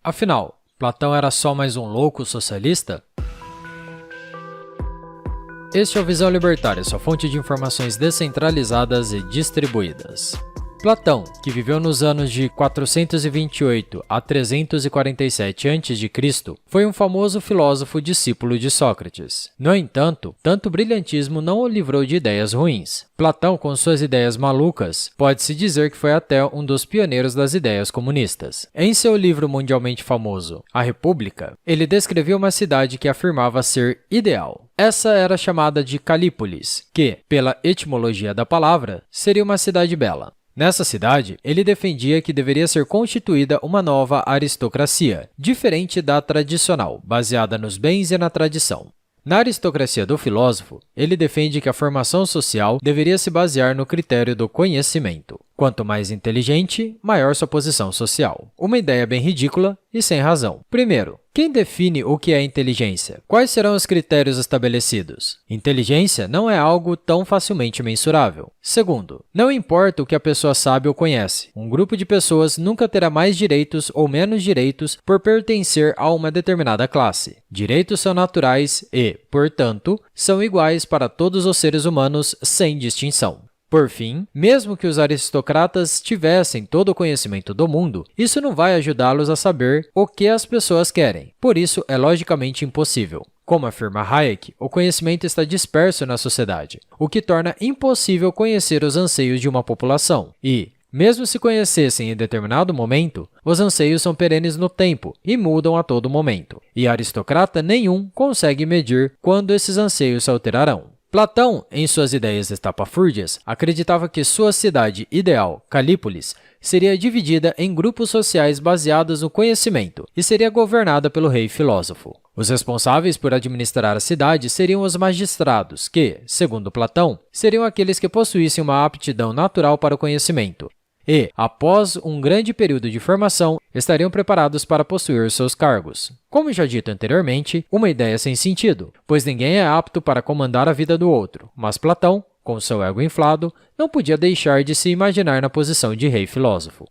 Afinal, Platão era só mais um louco socialista? Este é o Visão Libertária, sua fonte de informações descentralizadas e distribuídas. Platão, que viveu nos anos de 428 a 347 a.C., foi um famoso filósofo discípulo de Sócrates. No entanto, tanto brilhantismo não o livrou de ideias ruins. Platão, com suas ideias malucas, pode-se dizer que foi até um dos pioneiros das ideias comunistas. Em seu livro mundialmente famoso, A República, ele descreveu uma cidade que afirmava ser ideal. Essa era chamada de Calípolis, que, pela etimologia da palavra, seria uma cidade bela. Nessa cidade, ele defendia que deveria ser constituída uma nova aristocracia, diferente da tradicional, baseada nos bens e na tradição. Na aristocracia do filósofo, ele defende que a formação social deveria se basear no critério do conhecimento. Quanto mais inteligente, maior sua posição social. Uma ideia bem ridícula e sem razão. Primeiro, quem define o que é inteligência? Quais serão os critérios estabelecidos? Inteligência não é algo tão facilmente mensurável. Segundo, não importa o que a pessoa sabe ou conhece. Um grupo de pessoas nunca terá mais direitos ou menos direitos por pertencer a uma determinada classe. Direitos são naturais e, portanto, são iguais para todos os seres humanos sem distinção. Por fim, mesmo que os aristocratas tivessem todo o conhecimento do mundo, isso não vai ajudá-los a saber o que as pessoas querem. Por isso, é logicamente impossível. Como afirma Hayek, o conhecimento está disperso na sociedade, o que torna impossível conhecer os anseios de uma população. E, mesmo se conhecessem em determinado momento, os anseios são perenes no tempo e mudam a todo momento. E aristocrata nenhum consegue medir quando esses anseios se alterarão. Platão, em suas ideias estapafúrdias, acreditava que sua cidade ideal, Calípolis, seria dividida em grupos sociais baseados no conhecimento e seria governada pelo rei filósofo. Os responsáveis por administrar a cidade seriam os magistrados, que, segundo Platão, seriam aqueles que possuíssem uma aptidão natural para o conhecimento. E, após um grande período de formação, estariam preparados para possuir seus cargos. Como já dito anteriormente, uma ideia sem sentido, pois ninguém é apto para comandar a vida do outro, mas Platão, com seu ego inflado, não podia deixar de se imaginar na posição de rei filósofo.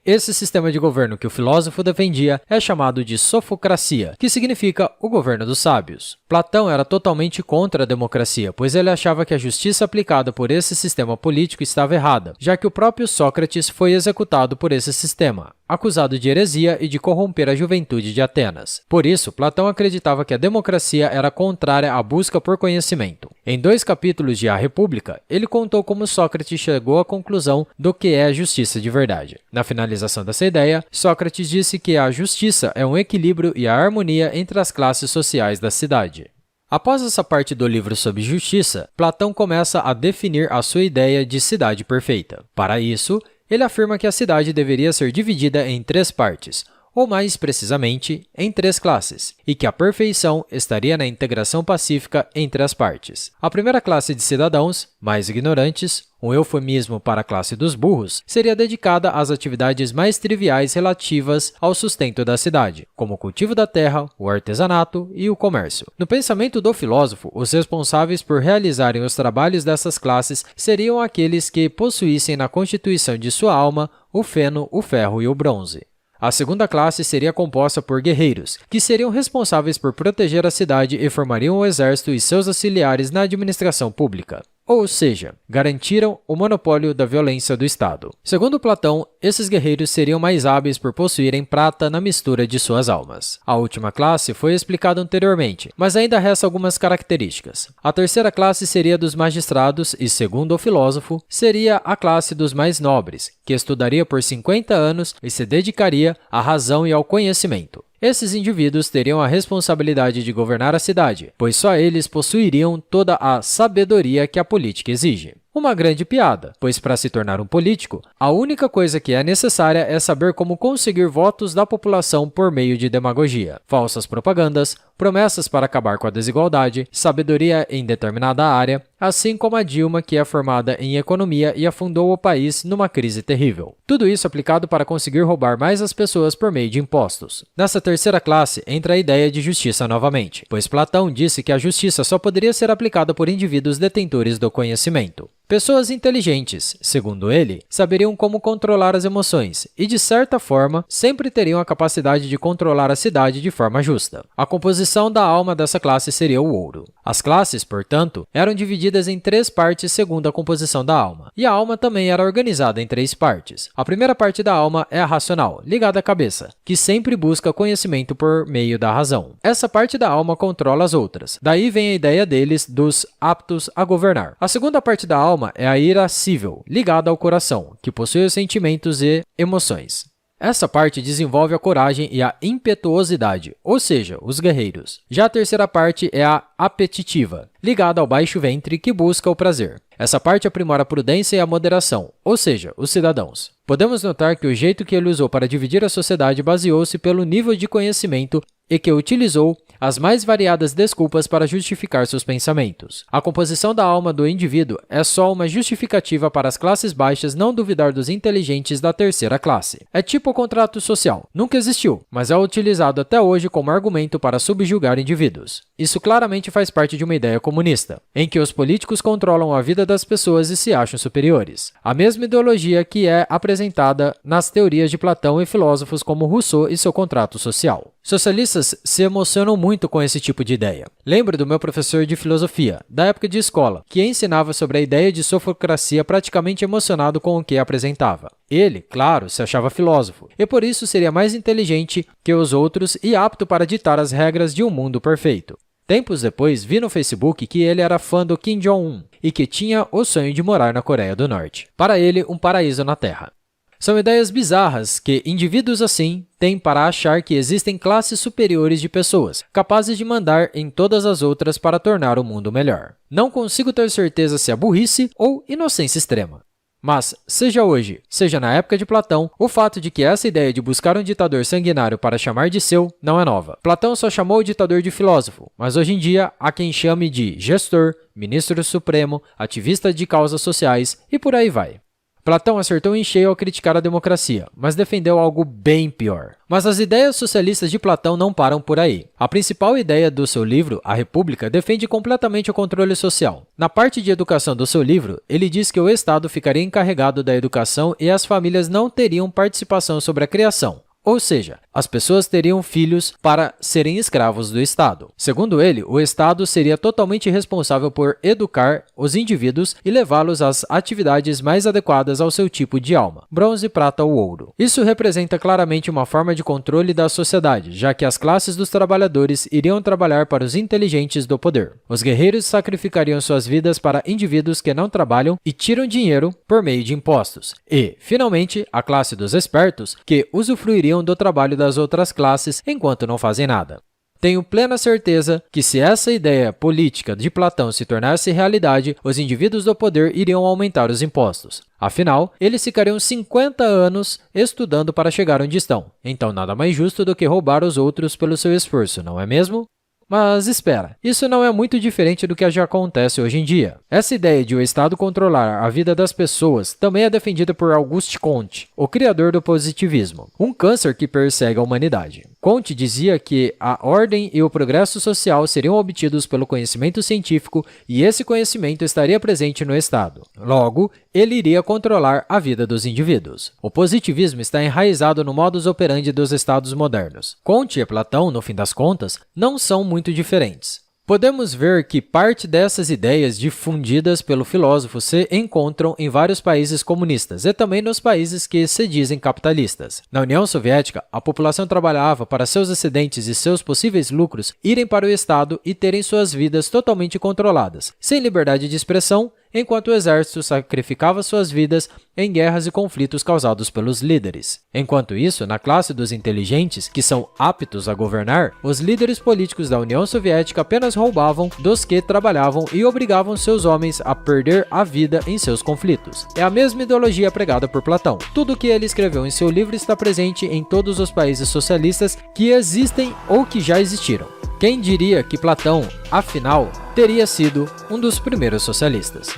Esse sistema de governo que o filósofo defendia é chamado de sofocracia, que significa o governo dos sábios. Platão era totalmente contra a democracia, pois ele achava que a justiça aplicada por esse sistema político estava errada, já que o próprio Sócrates foi executado por esse sistema, acusado de heresia e de corromper a juventude de Atenas. Por isso, Platão acreditava que a democracia era contrária à busca por conhecimento. Em 2 capítulos de A República, ele contou como Sócrates chegou à conclusão do que é a justiça de verdade. Na finalização dessa ideia, Sócrates disse que a justiça é um equilíbrio e a harmonia entre as classes sociais da cidade. Após essa parte do livro sobre justiça, Platão começa a definir a sua ideia de cidade perfeita. Para isso, ele afirma que a cidade deveria ser dividida em 3 partes, ou mais precisamente, em 3 classes, e que a perfeição estaria na integração pacífica entre as partes. A primeira classe de cidadãos, mais ignorantes, um eufemismo para a classe dos burros, seria dedicada às atividades mais triviais relativas ao sustento da cidade, como o cultivo da terra, o artesanato e o comércio. No pensamento do filósofo, os responsáveis por realizarem os trabalhos dessas classes seriam aqueles que possuíssem na constituição de sua alma o feno, o ferro e o bronze. A segunda classe seria composta por guerreiros, que seriam responsáveis por proteger a cidade e formariam o exército e seus auxiliares na administração pública. Ou seja, garantiram o monopólio da violência do Estado. Segundo Platão, esses guerreiros seriam mais hábeis por possuírem prata na mistura de suas almas. A última classe foi explicada anteriormente, mas ainda resta algumas características. A terceira classe seria dos magistrados e, segundo o filósofo, seria a classe dos mais nobres, que estudaria por 50 anos e se dedicaria à razão e ao conhecimento. Esses indivíduos teriam a responsabilidade de governar a cidade, pois só eles possuiriam toda a sabedoria que a política exige. Uma grande piada, pois para se tornar um político, a única coisa que é necessária é saber como conseguir votos da população por meio de demagogia, falsas propagandas, promessas para acabar com a desigualdade, sabedoria em determinada área, assim como a Dilma, que é formada em economia e afundou o país numa crise terrível. Tudo isso aplicado para conseguir roubar mais as pessoas por meio de impostos. Nessa terceira classe entra a ideia de justiça novamente, pois Platão disse que a justiça só poderia ser aplicada por indivíduos detentores do conhecimento. Pessoas inteligentes, segundo ele, saberiam como controlar as emoções e, de certa forma, sempre teriam a capacidade de controlar a cidade de forma justa. A composição da alma dessa classe seria o ouro. As classes, portanto, eram divididas em 3 partes segundo a composição da alma, e a alma também era organizada em 3 partes. A primeira parte da alma é a racional, ligada à cabeça, que sempre busca conhecimento por meio da razão. Essa parte da alma controla as outras, daí vem a ideia deles dos aptos a governar. A segunda parte da alma é a irascível, ligada ao coração, que possui os sentimentos e emoções. Essa parte desenvolve a coragem e a impetuosidade, ou seja, os guerreiros. Já a terceira parte é a apetitiva, ligada ao baixo ventre que busca o prazer. Essa parte aprimora a prudência e a moderação, ou seja, os cidadãos. Podemos notar que o jeito que ele usou para dividir a sociedade baseou-se pelo nível de conhecimento e que utilizou as mais variadas desculpas para justificar seus pensamentos. A composição da alma do indivíduo é só uma justificativa para as classes baixas não duvidar dos inteligentes da terceira classe. É tipo o contrato social. Nunca existiu, mas é utilizado até hoje como argumento para subjugar indivíduos. Isso claramente faz parte de uma ideia comunista, em que os políticos controlam a vida das pessoas e se acham superiores. A mesma ideologia que é apresentada nas teorias de Platão e filósofos como Rousseau e seu contrato social. Socialistas se emocionam muito com esse tipo de ideia. Lembro do meu professor de filosofia, da época de escola, que ensinava sobre a ideia de sofocracia praticamente emocionado com o que apresentava. Ele, claro, se achava filósofo, e por isso seria mais inteligente que os outros e apto para ditar as regras de um mundo perfeito. Tempos depois, vi no Facebook que ele era fã do Kim Jong-un e que tinha o sonho de morar na Coreia do Norte. Para ele, um paraíso na Terra. São ideias bizarras que indivíduos assim têm para achar que existem classes superiores de pessoas, capazes de mandar em todas as outras para tornar o mundo melhor. Não consigo ter certeza se é burrice ou inocência extrema. Mas, seja hoje, seja na época de Platão, o fato de que essa ideia de buscar um ditador sanguinário para chamar de seu não é nova. Platão só chamou o ditador de filósofo, mas hoje em dia há quem chame de gestor, ministro supremo, ativista de causas sociais e por aí vai. Platão acertou em cheio ao criticar a democracia, mas defendeu algo bem pior. Mas as ideias socialistas de Platão não param por aí. A principal ideia do seu livro, A República, defende completamente o controle social. Na parte de educação do seu livro, ele diz que o Estado ficaria encarregado da educação e as famílias não teriam participação sobre a criação. Ou seja, as pessoas teriam filhos para serem escravos do Estado. Segundo ele, o Estado seria totalmente responsável por educar os indivíduos e levá-los às atividades mais adequadas ao seu tipo de alma, bronze, prata ou ouro. Isso representa claramente uma forma de controle da sociedade, já que as classes dos trabalhadores iriam trabalhar para os inteligentes do poder. Os guerreiros sacrificariam suas vidas para indivíduos que não trabalham e tiram dinheiro por meio de impostos. E, finalmente, a classe dos espertos, que usufruiriam do trabalho das outras classes enquanto não fazem nada. Tenho plena certeza que se essa ideia política de Platão se tornasse realidade, os indivíduos do poder iriam aumentar os impostos. Afinal, eles ficariam 50 anos estudando para chegar onde estão. Então nada mais justo do que roubar os outros pelo seu esforço, não é mesmo? Mas espera, isso não é muito diferente do que já acontece hoje em dia. Essa ideia de o Estado controlar a vida das pessoas também é defendida por Auguste Comte, o criador do positivismo, um câncer que persegue a humanidade. Comte dizia que a ordem e o progresso social seriam obtidos pelo conhecimento científico e esse conhecimento estaria presente no Estado. Logo, ele iria controlar a vida dos indivíduos. O positivismo está enraizado no modus operandi dos Estados modernos. Comte e Platão, no fim das contas, não são muito diferentes. Podemos ver que parte dessas ideias difundidas pelo filósofo se encontram em vários países comunistas e também nos países que se dizem capitalistas. Na União Soviética, a população trabalhava para seus excedentes e seus possíveis lucros irem para o Estado e terem suas vidas totalmente controladas, sem liberdade de expressão, enquanto o exército sacrificava suas vidas em guerras e conflitos causados pelos líderes. Enquanto isso, na classe dos inteligentes, que são aptos a governar, os líderes políticos da União Soviética apenas roubavam dos que trabalhavam e obrigavam seus homens a perder a vida em seus conflitos. É a mesma ideologia pregada por Platão. Tudo o que ele escreveu em seu livro está presente em todos os países socialistas que existem ou que já existiram. Quem diria que Platão, afinal, teria sido um dos primeiros socialistas?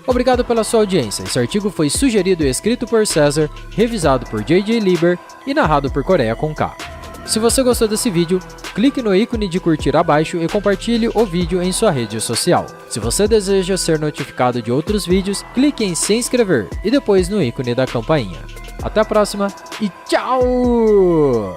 Obrigado pela sua audiência. Esse artigo foi sugerido e escrito por César, revisado por J.J. Lieber e narrado por Coreia com K. Se você gostou desse vídeo, clique no ícone de curtir abaixo e compartilhe o vídeo em sua rede social. Se você deseja ser notificado de outros vídeos, clique em se inscrever e depois no ícone da campainha. Até a próxima e tchau!